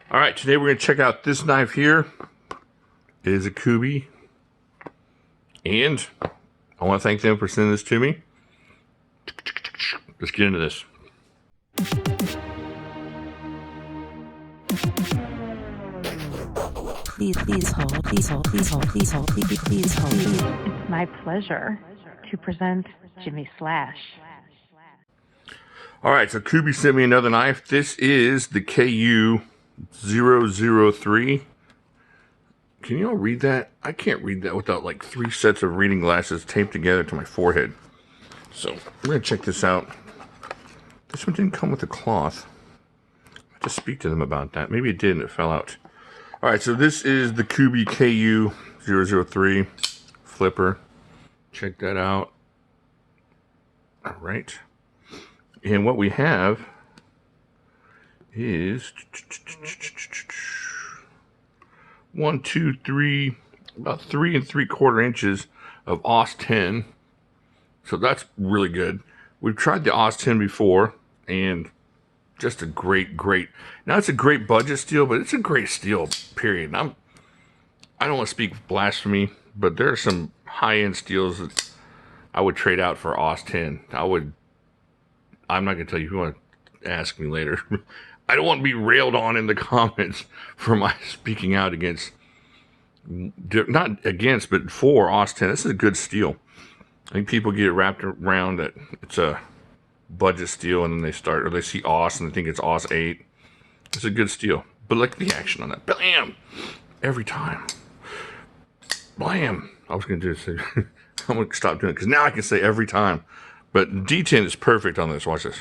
All right, today we're going to check out this knife here. It is a Kubey, and I want to thank them for sending this to me. Let's get into this. Please hold, please hold, please hold, please hold, please hold. It's my pleasure to present Jimislash. All right, so Kubey sent me another knife. This is the KU003. Can you all read that? I can't read that without like 3 sets of reading glasses taped together to my forehead. So we're going to check this out. This one didn't come with a cloth. I have to speak to them about that. Maybe it did and it fell out. All right, so this is the Kubey KU003 flipper. Check that out. All right. And what we have is 1, 2, 3, about 3 3/4 inches of AUS 10. So that's really good. We've tried the AUS 10 before, and just a great. Now it's a great budget steel, but it's a great steel. Period. I don't want to speak blasphemy, but there are some high-end steels that I would trade out for AUS 10. I'm not going to tell you if you want to ask me later. I don't want to be railed on in the comments for my speaking out against, not against, but for AUS 10. This is a good steel. I think people get it wrapped around that it's a budget steel, and then they see AUS and they think it's AUS 8. It's a good steel. But look at the action on that. Bam! Every time. Blam! I was going to do this. I'm going to stop doing it because now I can say every time. But D10 is perfect on this. Watch this.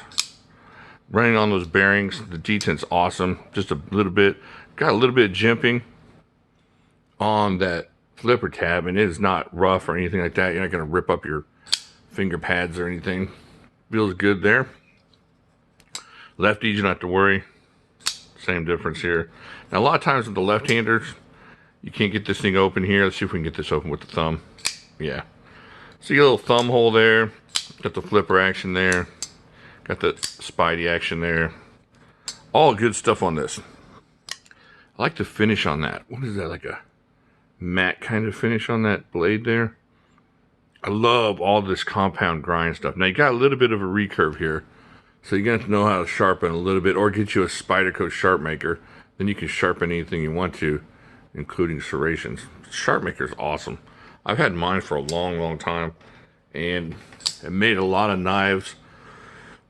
Running on those bearings, the D10's awesome. Just a little bit. Got a little bit of jimping on that flipper tab, and it is not rough or anything like that. You're not going to rip up your finger pads or anything. Feels good there. Lefties, you don't have to worry. Same difference here. Now, a lot of times with the left-handers, you can't get this thing open here. Let's see if we can get this open with the thumb. Yeah. So you get a little thumb hole there. Got the flipper action there. Got the Spidey action there. All good stuff on this. I like the finish on that. What is that, like a matte kind of finish on that blade there? I love all this compound grind stuff. Now you got a little bit of a recurve here, so you're going to have to know how to sharpen a little bit, or get you a Spyderco sharp maker. Then you can sharpen anything you want to, including serrations. Sharp maker is awesome. I've had mine for a long time, and it made a lot of knives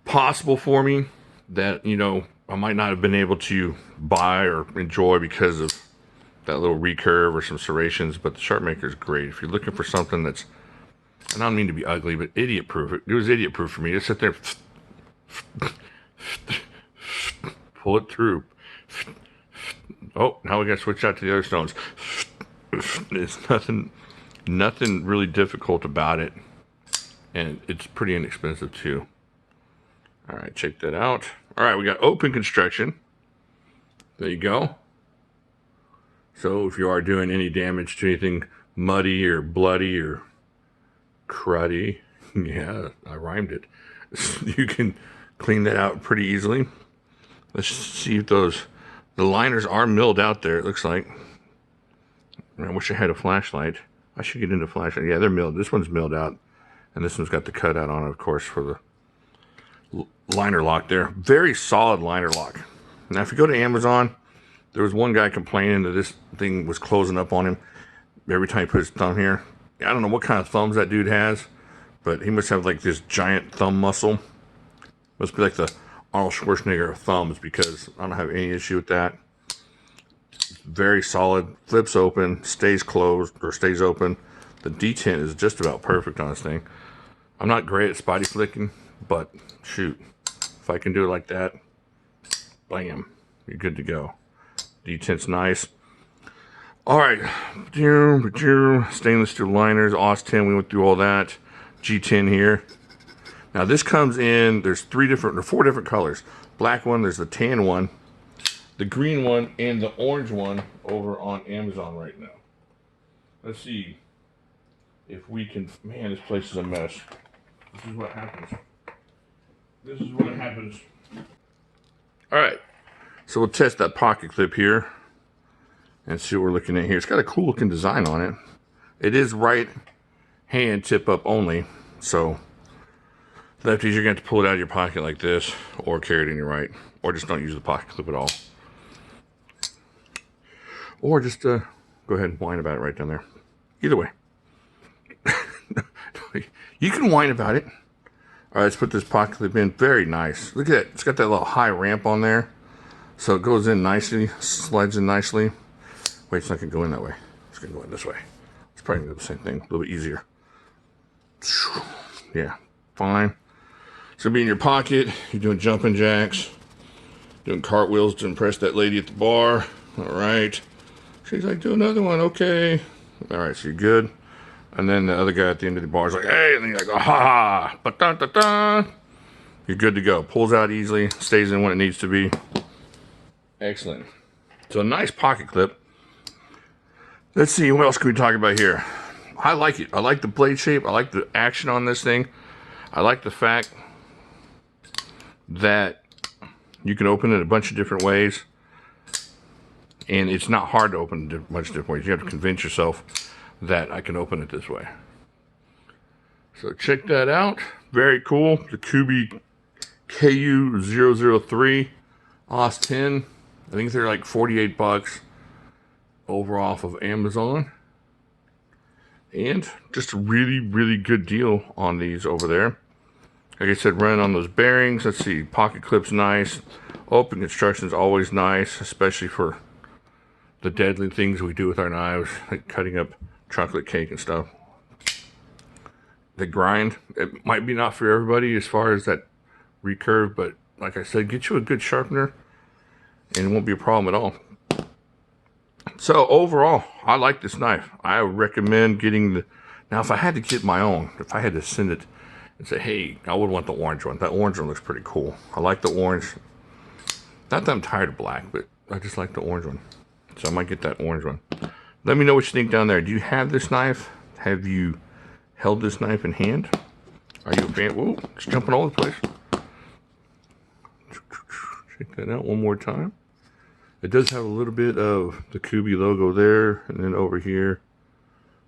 possible for me that, you know, I might not have been able to buy or enjoy because of that little recurve or some serrations. But the sharp maker is great if you're looking for something that's, and I don't mean to be ugly, but idiot proof. It was idiot proof for me. Just sit there, pull it through. Oh, now we got to switch out to the other stones. It's nothing really difficult about it, and it's pretty inexpensive too. All right, check that out. All right, we got open construction. There you go. So if you are doing any damage to anything muddy or bloody or cruddy, yeah, I rhymed it. You can clean that out pretty easily. Let's see if the liners are milled out there, it looks like. I wish I had a flashlight. I should get into flashlight. Yeah, they're milled. This one's milled out, and this one's got the cutout on it, of course, for the liner lock there. Very solid liner lock. Now, if you go to Amazon, there was one guy complaining that this thing was closing up on him every time he put his thumb here. I don't know what kind of thumbs that dude has, but he must have like this giant thumb muscle. Must be like the Arnold Schwarzenegger of thumbs, because I don't have any issue with that. Very solid. Flips open, stays closed, or stays open. The D10 is just about perfect on this thing. I'm not great at Spidey flicking, but shoot, if I can do it like that, bam, you're good to go. D10's nice. All right, stainless steel liners, AUS 10, we went through all that. G10 here. Now this comes in, there's 4 different colors. Black one, there's the tan one, the green one, and the orange one over on Amazon right now. Let's see if we can, man, this place is a mess. This is what happens. All right, So we'll test that pocket clip here and see what we're looking at here. It's got a cool looking design on it. It is right hand tip up only, so lefties, you're going to have to pull it out of your pocket like this, or carry it in your right, or just don't use the pocket clip at all. Or just go ahead and whine about it right down there. Either way. You can whine about it. All right, let's put this pocket clip in. Very nice. Look at it. It's got that little high ramp on there. So it goes in nicely, slides in nicely. Wait, it's not going to go in that way. It's going to go in this way. It's probably going to do the same thing, a little bit easier. Yeah, fine. It's going to be in your pocket. You're doing jumping jacks, doing cartwheels to impress that lady at the bar. All right. She's like, do another one. Okay. All right, so you're good. And then the other guy at the end of the bar is like, hey, and then you're like, aha, ba-dun-dun-dun. You're good to go. Pulls out easily, stays in when it needs to be. Excellent. So a nice pocket clip. Let's see, what else can we talk about here? I like it. I like the blade shape. I like the action on this thing. I like the fact that you can open it a bunch of different ways. And it's not hard to open a bunch of different ways. You have to convince yourself that I can open it this way. So check that out. Very cool. The Kubey KU003 OS 10. I think they're like 48 bucks over off of Amazon. And just a really, really good deal on these over there. Like I said, running on those bearings. Let's see, pocket clip's nice. Open construction is always nice, especially for the deadly things we do with our knives, like cutting up chocolate cake and stuff. The grind, it might be not for everybody as far as that recurve, but like I said, get you a good sharpener and it won't be a problem at all. So overall, I like this knife. I recommend getting the, now if I had to get my own, if I had to send it and say, hey, I would want the orange one. That orange one looks pretty cool. I like the orange. Not that I'm tired of black, but I just like the orange one. So I might get that orange one. Let me know what you think down there. Do you have this knife? Have you held this knife in hand? Are you a fan? Whoa, it's jumping all over the place. Check that out one more time. It does have a little bit of the Kubey logo there. And then over here,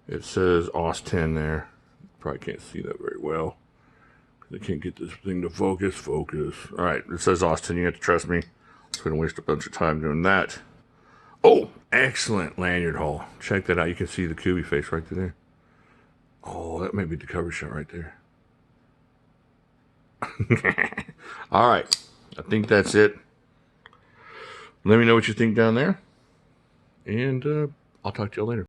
it says OS 10 there. Probably can't see that very well. I can't get this thing to focus. All right, it says OS 10. You have to trust me. So we don't waste a bunch of time doing that. Oh, excellent lanyard haul. Check that out. You can see the Kubey face right there. Oh, that may be the cover shot right there. All right. I think that's it. Let me know what you think down there. And I'll talk to you later.